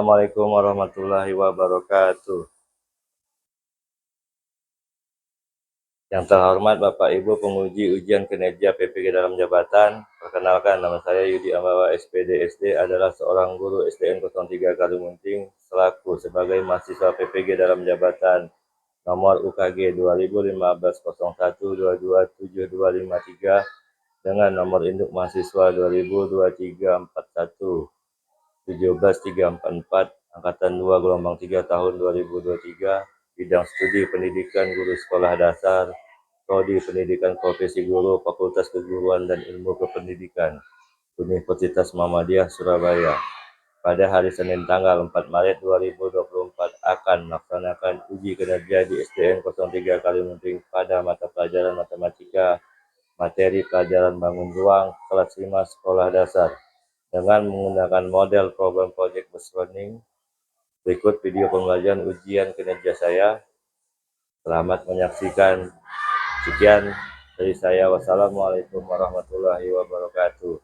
Assalamualaikum warahmatullahi wabarakatuh. Yang terhormat Bapak Ibu penguji ujian kinerja PPG dalam jabatan, perkenalkan nama saya Yudi Ambawa SPD SD, adalah seorang guru SDN 03 Kalimunting selaku sebagai mahasiswa PPG dalam jabatan nomor UKG 2015-01-227253 dengan nomor induk mahasiswa 202341-17344 angkatan 2 gelombang 3 tahun 2023, bidang studi pendidikan guru sekolah dasar, prodi pendidikan profesi guru, Fakultas Keguruan dan Ilmu Kependidikan, Universitas Muhammadiyah Surabaya. Pada hari Senin tanggal 4 Maret 2024 akan melaksanakan uji kinerja di SDN 03 Kalimunting pada mata pelajaran matematika, materi pelajaran bangun ruang, kelas 5 sekolah dasar, dengan menggunakan model problem project based learning. Berikut video pembelajaran ujian kinerja saya. Selamat menyaksikan. Sekian dari saya. Wassalamualaikum warahmatullahi wabarakatuh.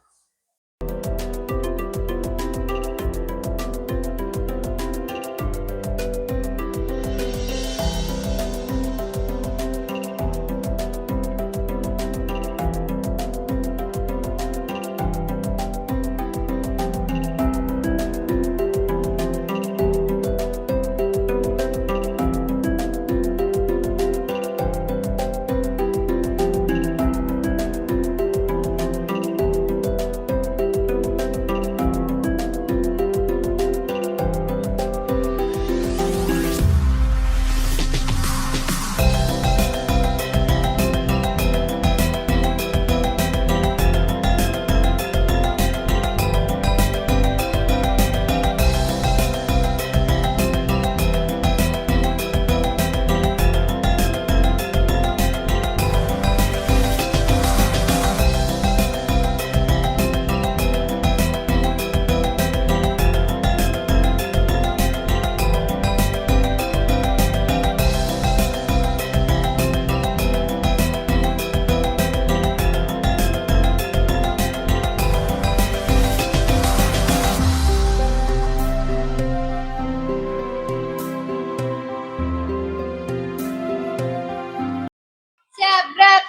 Siap, gerak.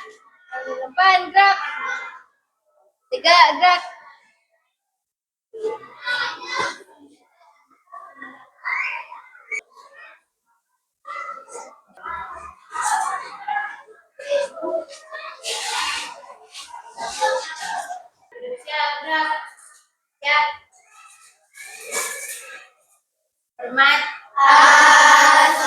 Depan, gerak. 3, gerak. Siap, gerak. Siap. Hormat. Assalamualaikum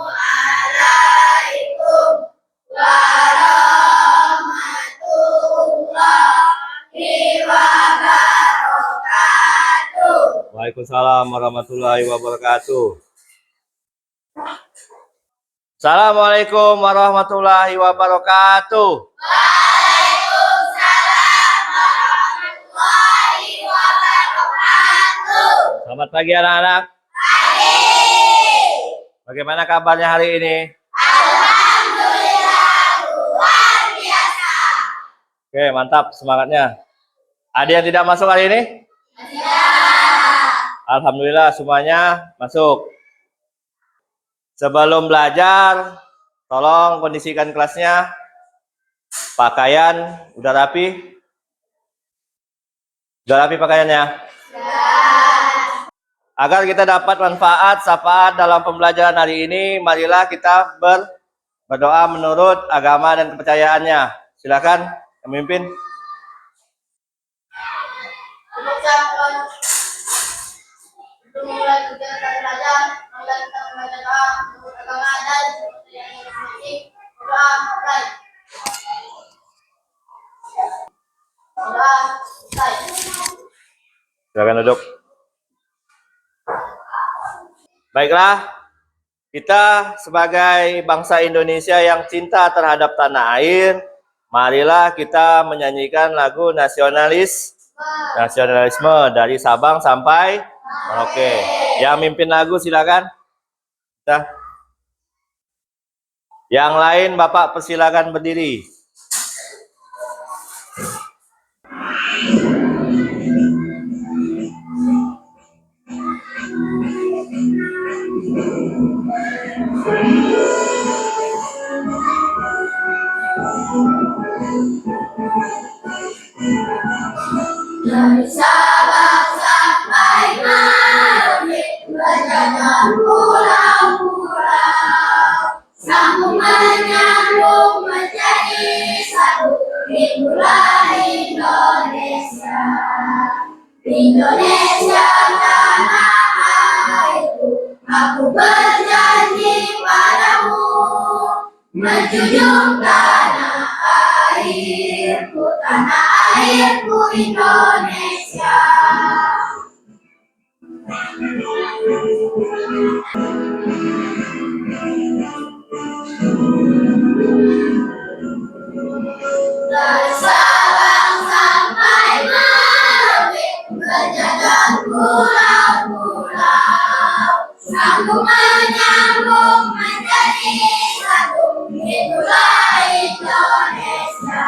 warahmatullahi wabarakatuh. Waalaikumsalam warahmatullahi wabarakatuh. Assalamualaikum warahmatullahi wabarakatuh. Waalaikumsalam warahmatullahi wabarakatuh. Selamat pagi anak-anak. Pagi. Bagaimana kabarnya hari ini? Alhamdulillah luar biasa. Oke, mantap semangatnya. Ada yang tidak masuk hari ini? Alhamdulillah semuanya masuk. Sebelum belajar, tolong kondisikan kelasnya. Pakaian udah rapi? Udah rapi pakaiannya? Agar kita dapat manfaat, syafaat dalam pembelajaran hari ini, marilah kita berdoa menurut agama dan kepercayaannya. Silakan, pemimpin. Memulai kegiatan belajar, mulai kita membaca doa menurut agama dan yang dimiliki doa mulai. Doa selesai. Silakan duduk. Baiklah, kita sebagai bangsa Indonesia yang cinta terhadap tanah air, marilah kita menyanyikan lagu nasionalisme dari Sabang sampai Merauke. Yang mimpin lagu silakan. Nah. Yang lain Bapak persilakan berdiri. Dari Sabang sampai Merauke, berjalan pulau-pulau, sambung menyambung menjadi satu, itulah Indonesia. Indonesia tanah airku, aku berjanji padamu, menjunjung tanah airku Indonesia. Dari Sabang sampai Merauke, berjalan pulau-pulau, sambung menyambung menjadi satu, itulah Indonesia.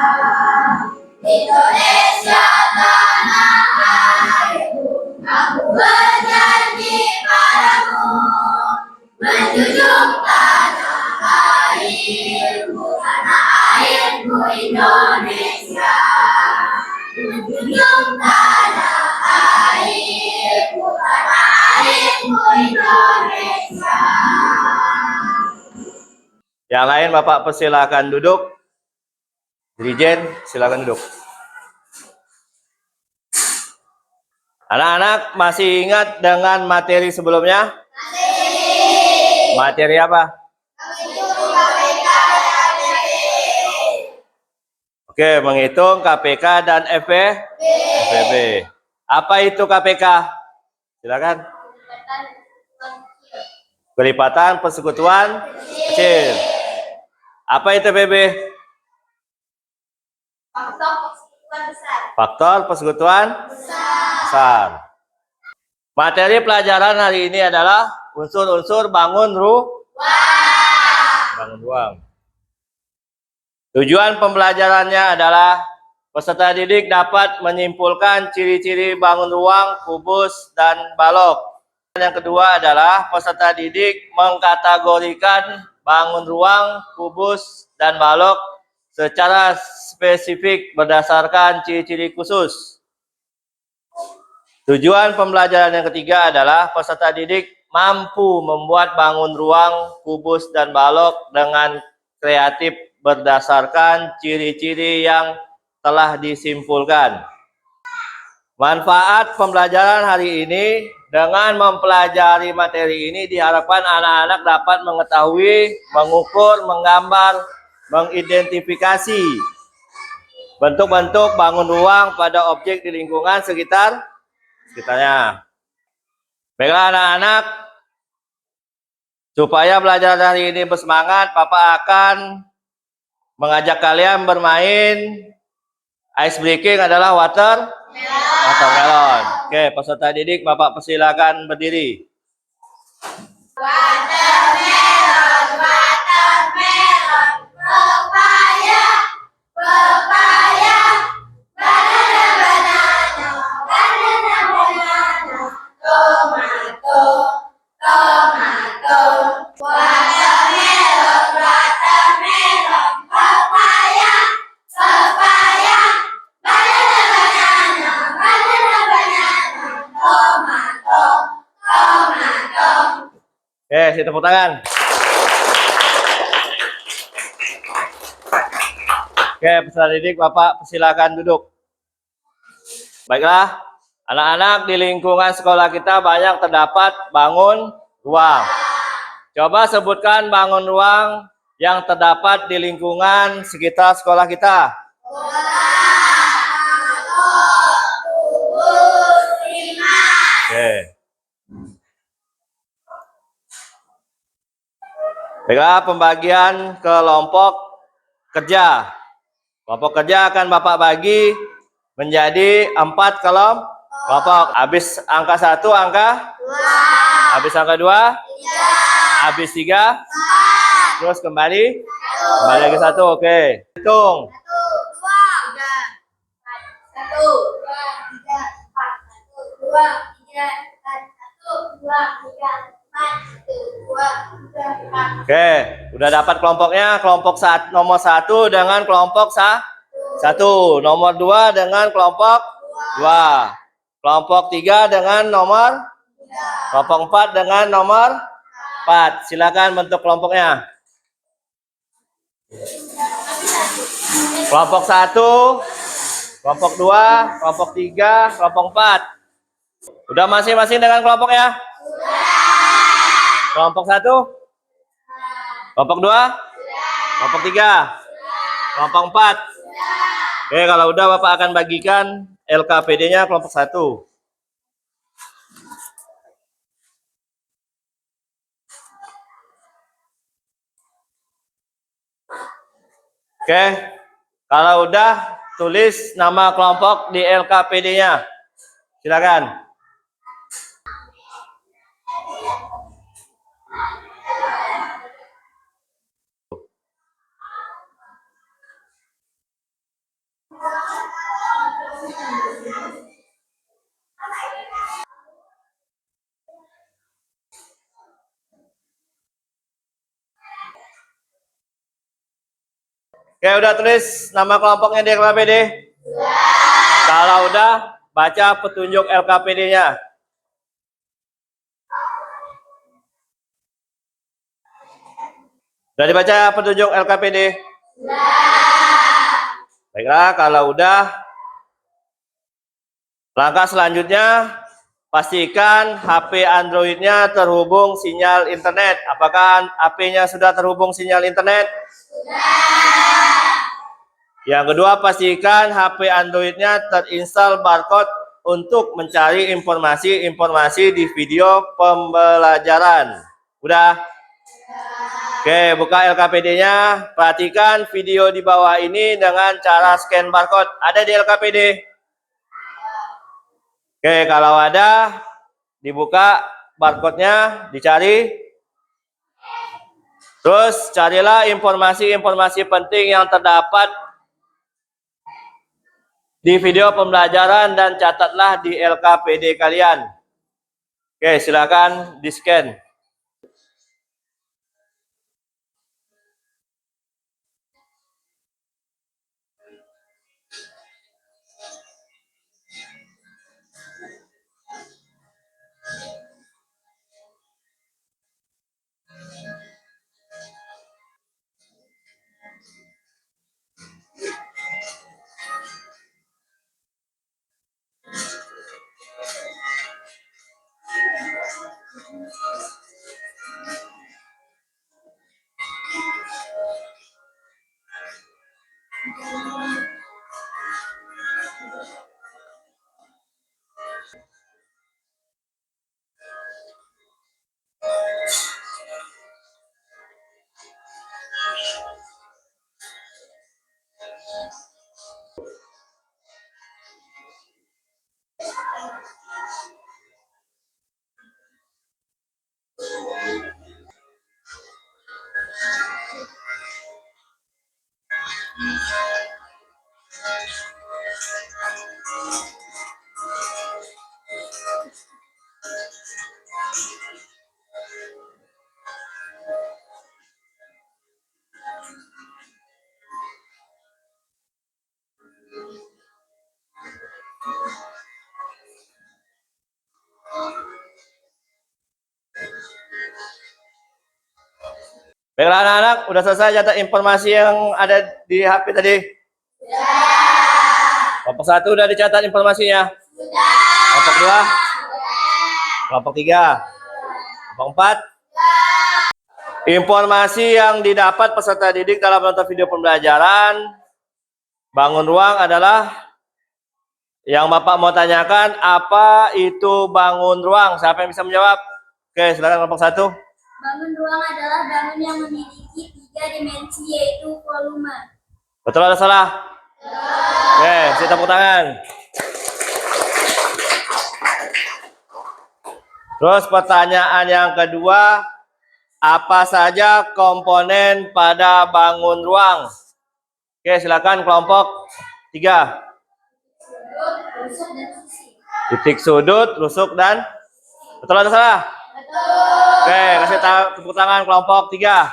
Indonesia tanah airku, aku berjanji padamu, menjunjung tanah airku Indonesia. Menjunjung tanah airku Indonesia. Yang lain Bapak persilakan duduk. Dirijen, silakan duduk. Anak-anak masih ingat dengan materi sebelumnya? Masih. Materi apa? Oke, menghitung KPK dan FPB. Apa itu KPK? Silakan. Kelipatan persekutuan kecil. Apa itu FPB? Faktor persekutuan besar. Materi pelajaran hari ini adalah unsur-unsur bangun ruang. Tujuan pembelajarannya adalah peserta didik dapat menyimpulkan ciri-ciri bangun ruang, kubus, dan balok. Yang kedua adalah peserta didik mengkategorikan bangun ruang, kubus, dan balok secara spesifik berdasarkan ciri-ciri khusus. Tujuan pembelajaran yang ketiga adalah peserta didik mampu membuat bangun ruang, kubus, dan balok dengan kreatif berdasarkan ciri-ciri yang telah disimpulkan. Manfaat pembelajaran hari ini, dengan mempelajari materi ini diharapkan anak-anak dapat mengetahui, mengukur, menggambar, mengidentifikasi bentuk-bentuk bangun ruang pada objek di lingkungan sekitarnya. Baiklah anak-anak, supaya belajar hari ini bersemangat, Papa akan mengajak kalian bermain ice breaking adalah watermelon. Oke, peserta didik Bapak persilakan berdiri. Watermelon, pepaya, banana, tomato. Watermelon, pepaya, banana, tomato. Oke, tepuk tangan. Oke, peserta didik Bapak persilakan duduk. Baiklah, anak-anak di lingkungan sekolah kita banyak terdapat bangun ruang. Coba sebutkan bangun ruang yang terdapat di lingkungan sekitar sekolah kita. Oke. Baiklah, pembagian kelompok kerja. Kelompok kerja akan Bapak bagi menjadi 4 kelompok. Habis angka 1, angka? 2. Habis angka 2? 3. Habis 3? 4. Terus kembali? 1. Kembali lagi 1, oke. Hitung. 1, 2, 3, 4. 1, 2, 3, 4. 1, 2, 3, 4. 1, 2, 3, Oke, udah dapat kelompoknya. Kelompok nomor 1 dengan kelompok 1. Nomor 2 dengan kelompok 2. Kelompok 3 dengan nomor. Kelompok 4 dengan nomor 4. Silakan bentuk kelompoknya. Kelompok 1, kelompok 2, kelompok 3, kelompok 4. Udah masing-masing dengan kelompoknya? Kelompok 1, kelompok 2, kelompok 3, kelompok 4. Oke, kalau udah Bapak akan bagikan LKPD-nya kelompok 1. Oke, kalau udah tulis nama kelompok di LKPD-nya. Silakan. Oke, udah tulis nama kelompoknya di LKPD? Kalau udah, baca petunjuk LKPD-nya. Udah dibaca petunjuk LKPD? Baiklah, kalau udah, langkah selanjutnya, pastikan HP Android-nya terhubung sinyal internet. Apakah HP-nya sudah terhubung sinyal internet? Yang kedua, pastikan HP Android-nya terinstall barcode untuk mencari informasi-informasi di video pembelajaran. Udah? Oke, buka LKPD-nya. Perhatikan video di bawah ini dengan cara scan barcode. Ada di LKPD? Oke, kalau ada, dibuka barcode-nya, dicari. Terus carilah informasi-informasi penting yang terdapat di video pembelajaran dan catatlah di LKPD kalian. Oke, silakan di-scan. Baiklah anak-anak, udah selesai catat informasi yang ada di HP tadi? Kelompok 1 udah dicatat informasinya? Kelompok 2? Kelompok 3? Kelompok 4? Informasi yang didapat peserta didik dalam menonton video pembelajaran bangun ruang adalah yang Bapak mau tanyakan, apa itu bangun ruang? Siapa yang bisa menjawab? Oke, silakan kelompok 1. Bangun ruang adalah bangun yang memiliki 3 dimensi, yaitu volume. Betul atau salah? Oke, saya tepuk tangan. Terus pertanyaan yang kedua, apa saja komponen pada bangun ruang? Oke, silakan kelompok 3. Rusuk dan sisi. Titik sudut, rusuk, dan betul atau salah? Oke, kasih tepuk tangan kelompok 3.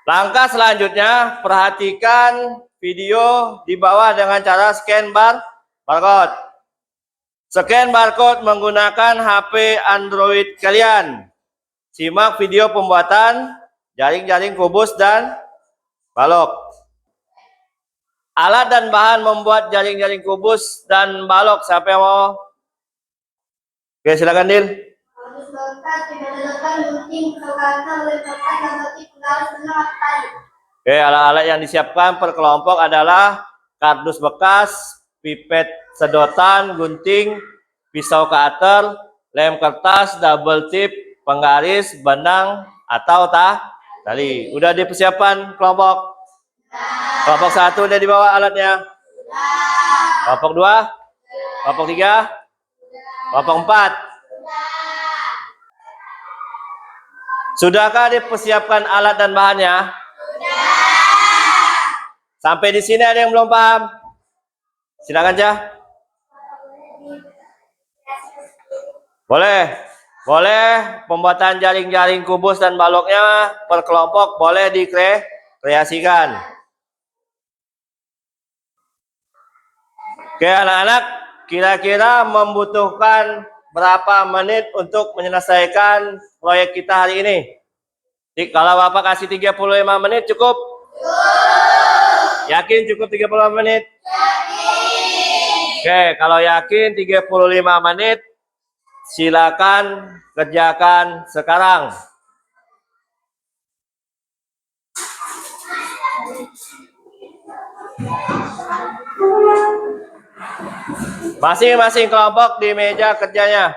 Langkah selanjutnya, perhatikan video di bawah dengan cara scan barcode. Scan barcode menggunakan HP Android kalian. Simak video pembuatan jaring-jaring kubus dan balok. Alat dan bahan membuat jaring-jaring kubus dan balok. Siapa yang mau? Oke, silakan Dil. Kardus bekas dibedakan gunting perkataan oleh kertas dan batik penggaris benang atau tali. Oke, alat-alat yang disiapkan per kelompok adalah kardus bekas, pipet sedotan, gunting, pisau cutter, lem kertas, double tip, penggaris, benang, atau tali. Udah dipersiapkan kelompok? Kelompok 1 udah dibawa alatnya? Kelompok 2? Kelompok 3? Kelompok 4? Sudahkah dipersiapkan alat dan bahannya? Sampai di sini ada yang belum paham? Silakan aja. Boleh pembuatan jaring-jaring kubus dan baloknya per kelompok boleh dikreasikan. Oke anak-anak, kira-kira membutuhkan berapa menit untuk menyelesaikan proyek kita hari ini? Kalau Bapak kasih 35 menit cukup? Yakin cukup 35 menit? Oke, kalau yakin 35 menit, silakan kerjakan sekarang. Masing-masing kelompok di meja kerjanya.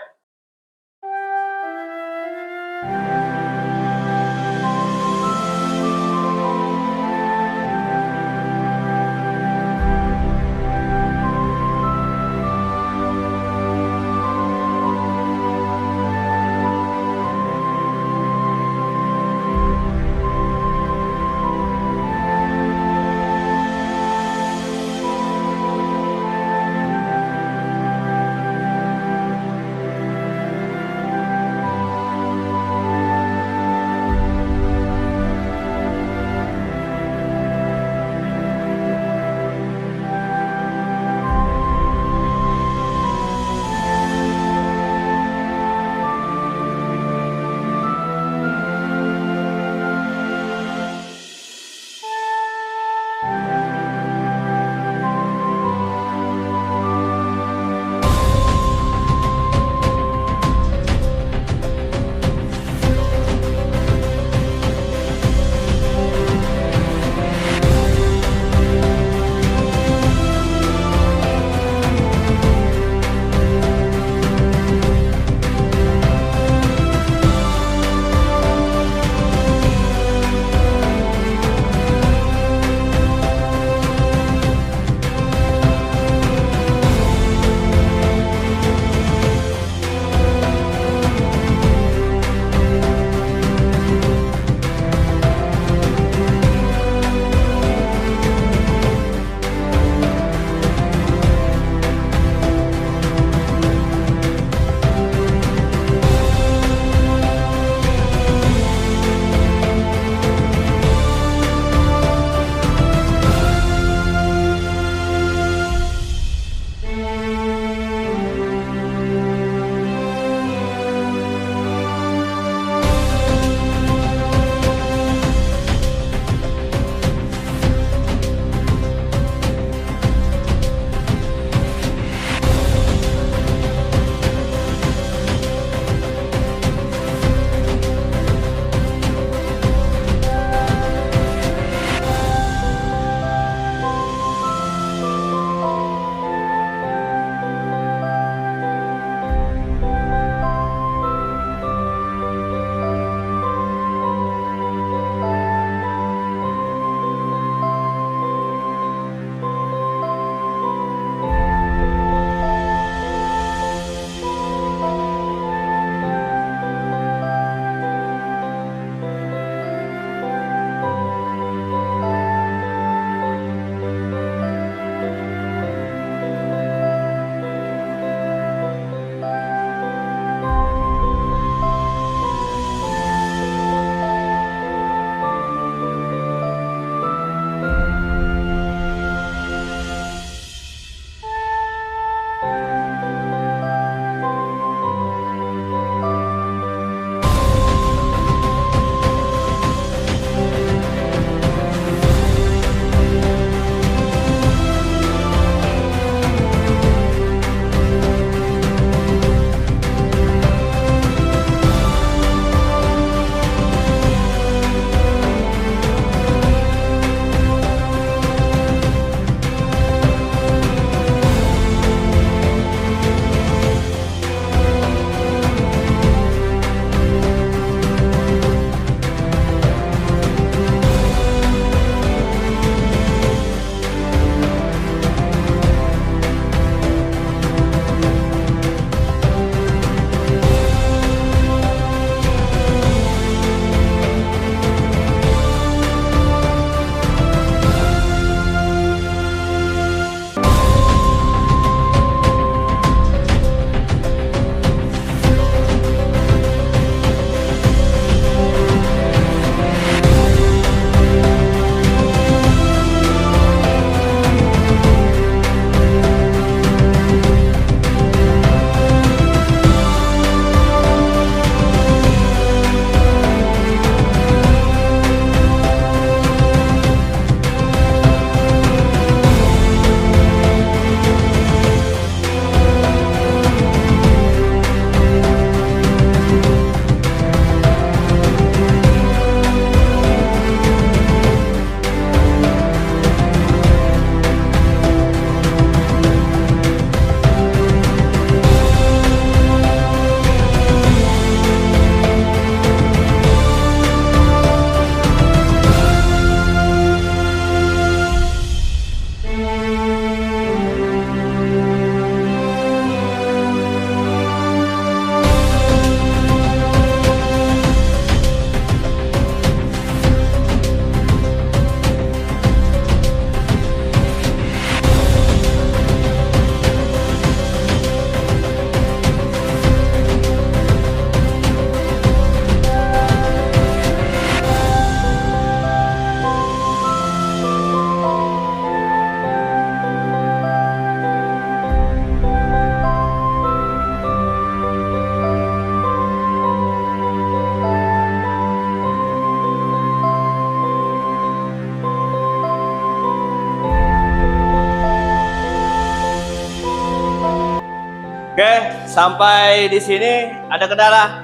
sampai di sini ada kendala?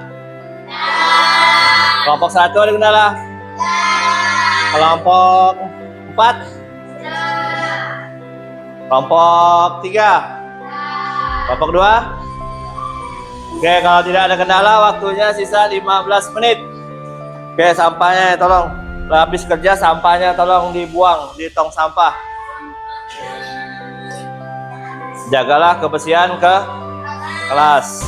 Kelompok 1 ada kendala? Kelompok 4? Kelompok 3? Kelompok 2? Oke, kalau tidak ada kendala, waktunya sisa 15 menit. Oke, sampahnya tolong. Habis kerja, sampahnya tolong dibuang di tong sampah. Jagalah kebersihan ke kelas.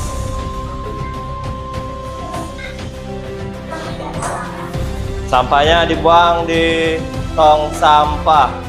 Sampahnya dibuang di tong sampah.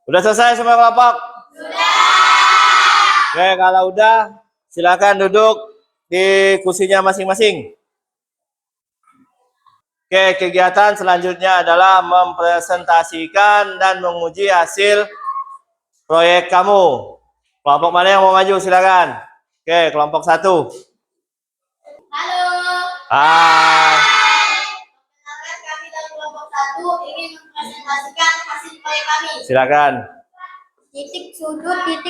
Udah selesai semua kelompok? Sudah. Oke, kalau udah silakan duduk di kursinya masing-masing. Oke, kegiatan selanjutnya adalah mempresentasikan dan menguji hasil proyek kamu. Kelompok mana yang mau maju? Silakan. Oke, kelompok 1. Halo. Hai. Perkenalkan, kami dari kelompok 1 ingin mempresentasikan hasil proyek kami. Silakan. Titik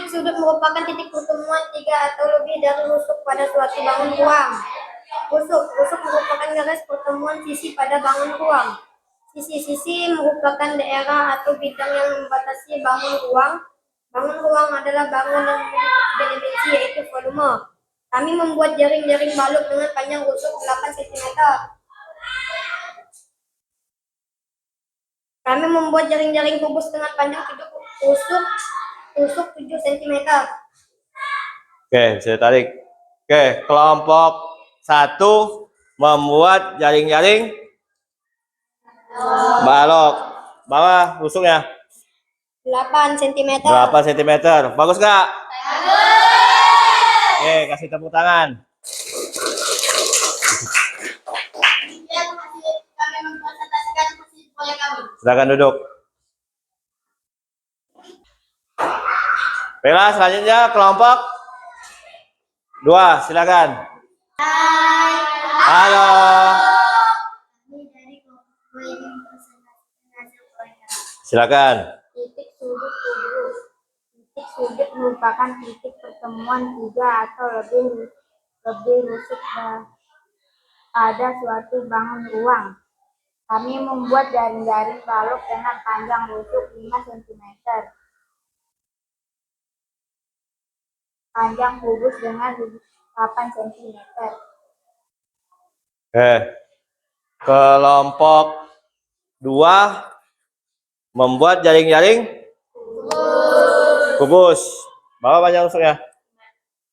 sudut merupakan titik pertemuan 3 atau lebih dari rusuk pada suatu bangun ruang. Rusuk merupakan garis pertemuan sisi pada bangun ruang. Sisi-sisi merupakan daerah atau bidang yang membatasi bangun ruang. Bangun ruang adalah bangun yang memiliki 3 dimensi, yaitu volume. Kami membuat jaring-jaring balok dengan panjang rusuk 8 cm. Kami membuat jaring-jaring kubus dengan panjang rusuk 7 cm. Oke, saya tarik. Oke, kelompok 1 membuat jaring-jaring balok. Bawah rusuknya 8 cm. 8 cm. Bagus nggak? Bagus. Oke, kasih tepuk tangan. Kami mempresentasikan hasil proyek kami. Silakan duduk. Baiklah, selanjutnya kelompok 2, silakan. Hai. Halo. Kami dari kelompok 2 ingin mempresentasikan hasil proyek kami. Silakan. Titik sudut kubus. Titik sudut merupakan titik pertemuan 3 atau lebih rusuk pada suatu bangun ruang. Kami membuat jaring-jaring balok dengan panjang rusuk 5 cm. Panjang kubus dengan 8 cm. Kelompok 2 membuat jaring-jaring kubus. Bawa panjang rusuknya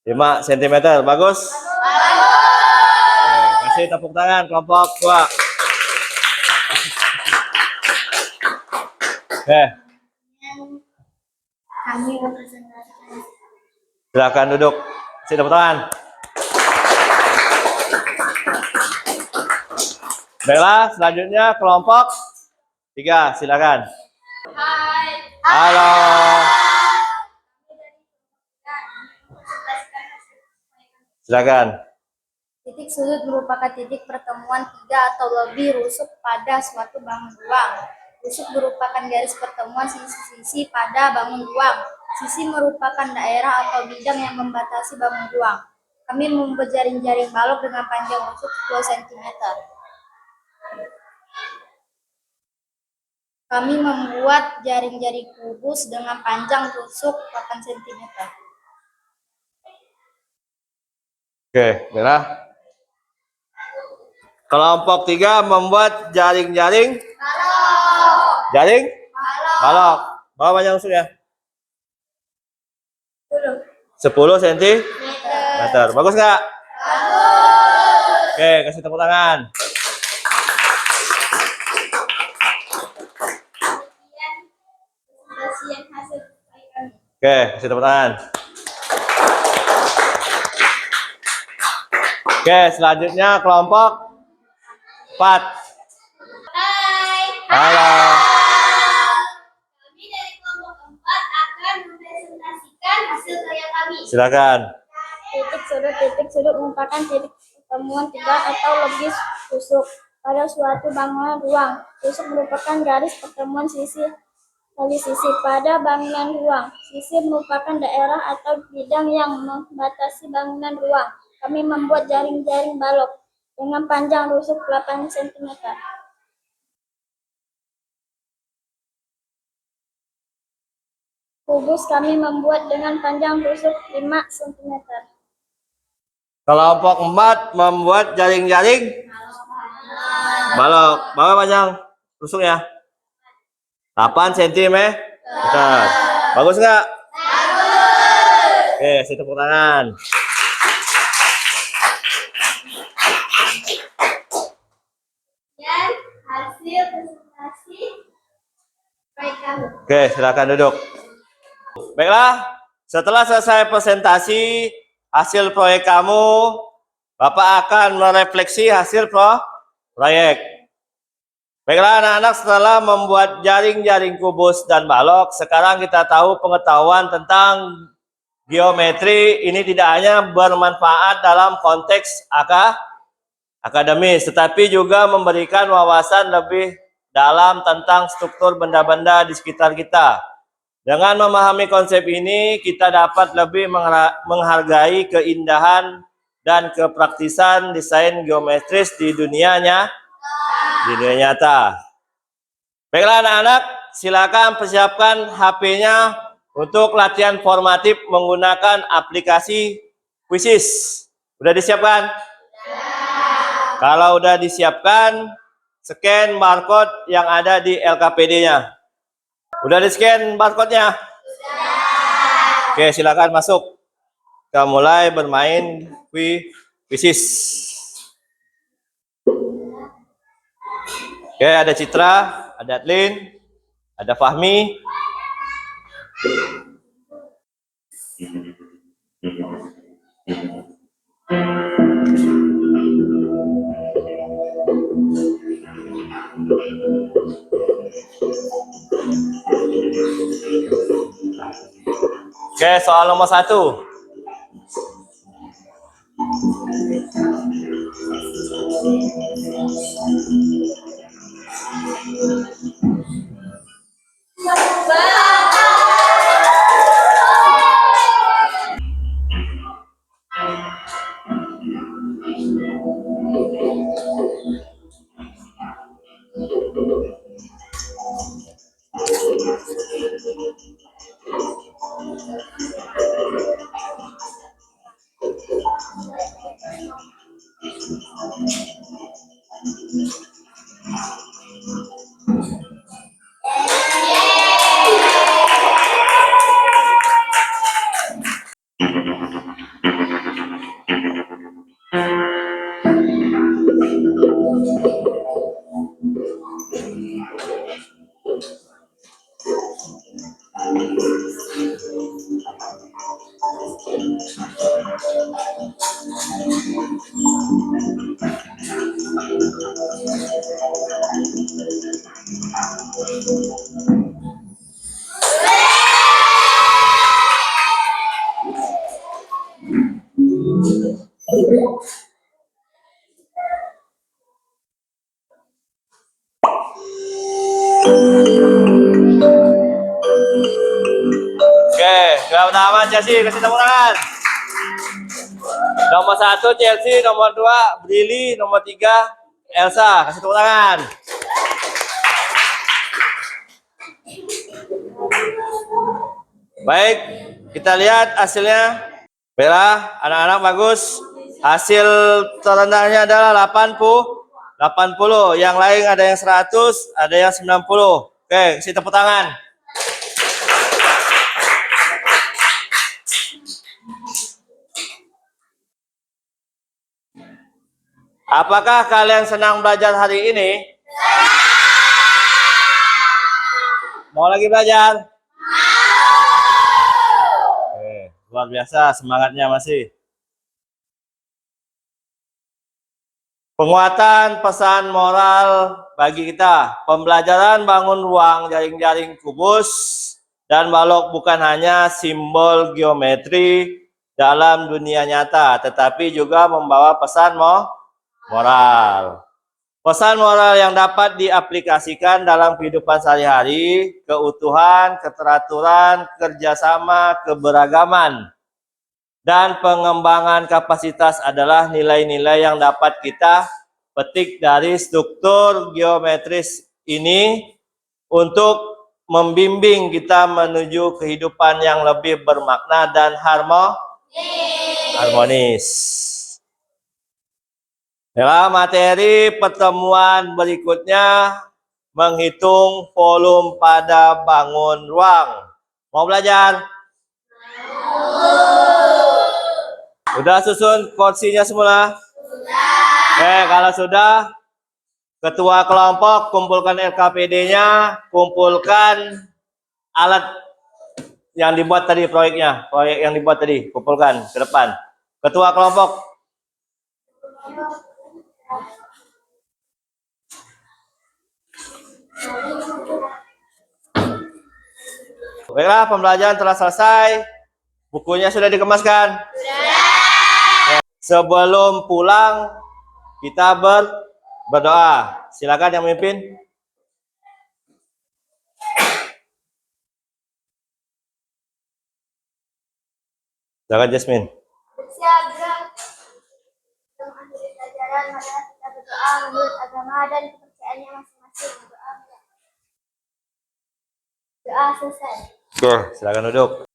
5 cm. Bagus? Kasih tepuk tangan kelompok 2. Kami representasikan. Silakan duduk. Kasih tepuk tangan. Baiklah, selanjutnya kelompok 3, silakan. Hai. Halo. Silakan. Titik sudut merupakan titik pertemuan 3 atau lebih rusuk pada suatu bangun ruang. Rusuk merupakan garis pertemuan sisi-sisi pada bangun ruang. Sisi merupakan daerah atau bidang yang membatasi bangun ruang. Kami membuat jaring-jaring balok dengan panjang rusuk 10 cm. Kami membuat jaring-jaring kubus dengan panjang rusuk 8 cm. Oke, baiklah. Kelompok 3 membuat jaring-jaring balok. Bawa panjang rusuknya 10 cm. Bagus nggak? Bagus. Oke, kasih tepuk tangan. Oke, kasih tepuk tangan. Oke, selanjutnya kelompok 4. Hai. Halo. Kami dari kelompok 4 akan mempresentasikan hasil karya kami. Silakan. Titik sudut merupakan titik pertemuan tiga atau lebih tusuk pada suatu bangunan ruang. Tusuk merupakan garis pertemuan sisi pada bangunan ruang. Sisi merupakan daerah atau bidang yang membatasi bangunan ruang. Kami membuat jaring-jaring balok dengan panjang rusuk 8 cm. Kubus kami membuat dengan panjang rusuk 5 cm. Kelompok 4 membuat jaring-jaring balok. Berapa panjang rusuknya? 8 cm. Bagus nggak? Bagus. Oke, kasih tepuk tangan. Dan hasil presentasi proyek kami. Oke, silakan duduk. Baiklah, setelah selesai presentasi hasil proyek kamu, Bapak akan merefleksi hasil proyek. Baiklah anak-anak, setelah membuat jaring-jaring kubus dan balok, sekarang kita tahu pengetahuan tentang geometri ini tidak hanya bermanfaat dalam konteks akademis, tetapi juga memberikan wawasan lebih dalam tentang struktur benda-benda di sekitar kita. Dengan memahami konsep ini, kita dapat lebih menghargai keindahan dan kepraktisan desain geometris di dunia nyata. Baiklah anak-anak, silakan persiapkan HP-nya untuk latihan formatif menggunakan aplikasi Quizzes. Udah disiapkan? Kalau udah disiapkan, scan barcode yang ada di LKPD-nya. Udah di-scan barcode-nya? Oke, silakan masuk. Kita mulai bermain Quizzes. Oke, ada Citra, ada Adlin, ada Fahmi. Oke, soal nomor 1. Oke, yang pertama Chelsea, kasih tepuk tangan. Nomor 1 Chelsea, nomor 2 Brili, nomor 3 Elsa, kasih tepuk tangan. Baik, kita lihat hasilnya. Baiklah, anak-anak bagus. Hasil terendahnya adalah 80. Yang lain ada yang 100, ada yang 90. Oke, kasih tepuk tangan. Apakah kalian senang belajar hari ini? Mau lagi belajar? Luar biasa semangatnya masih. Penguatan pesan moral bagi kita. Pembelajaran bangun ruang jaring-jaring kubus dan balok bukan hanya simbol geometri dalam dunia nyata, tetapi juga membawa pesan moral. Pesan moral yang dapat diaplikasikan dalam kehidupan sehari-hari, keutuhan, keteraturan, kerjasama, keberagaman, dan pengembangan kapasitas adalah nilai-nilai yang dapat kita petik dari struktur geometris ini untuk membimbing kita menuju kehidupan yang lebih bermakna dan harmonis. Dalam materi pertemuan berikutnya, menghitung volume pada bangun ruang. Mau belajar? Udah susun kursinya semula? Kalau sudah, ketua kelompok kumpulkan LKPD-nya, kumpulkan alat yang dibuat tadi, proyek yang dibuat tadi, kumpulkan ke depan. Ketua kelompok. Baiklah, pembelajaran telah selesai. Bukunya sudah dikemaskan? Sudah. Sebelum pulang, kita berdoa. Silakan yang memimpin. Silakan Jasmine. Dalam akhir pelajaran, marilah kita berdoa menurut agama dan kepercayaannya masing-masing. Doa selesai. Oke, silakan duduk.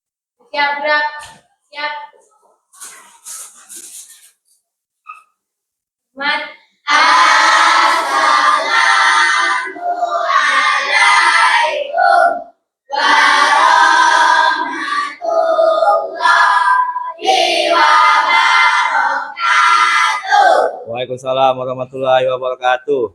Siap, gerak. Siap. Mat. Assalamualaikum warahmatullahi wabarakatuh. Waalaikumsalam warahmatullahi wabarakatuh.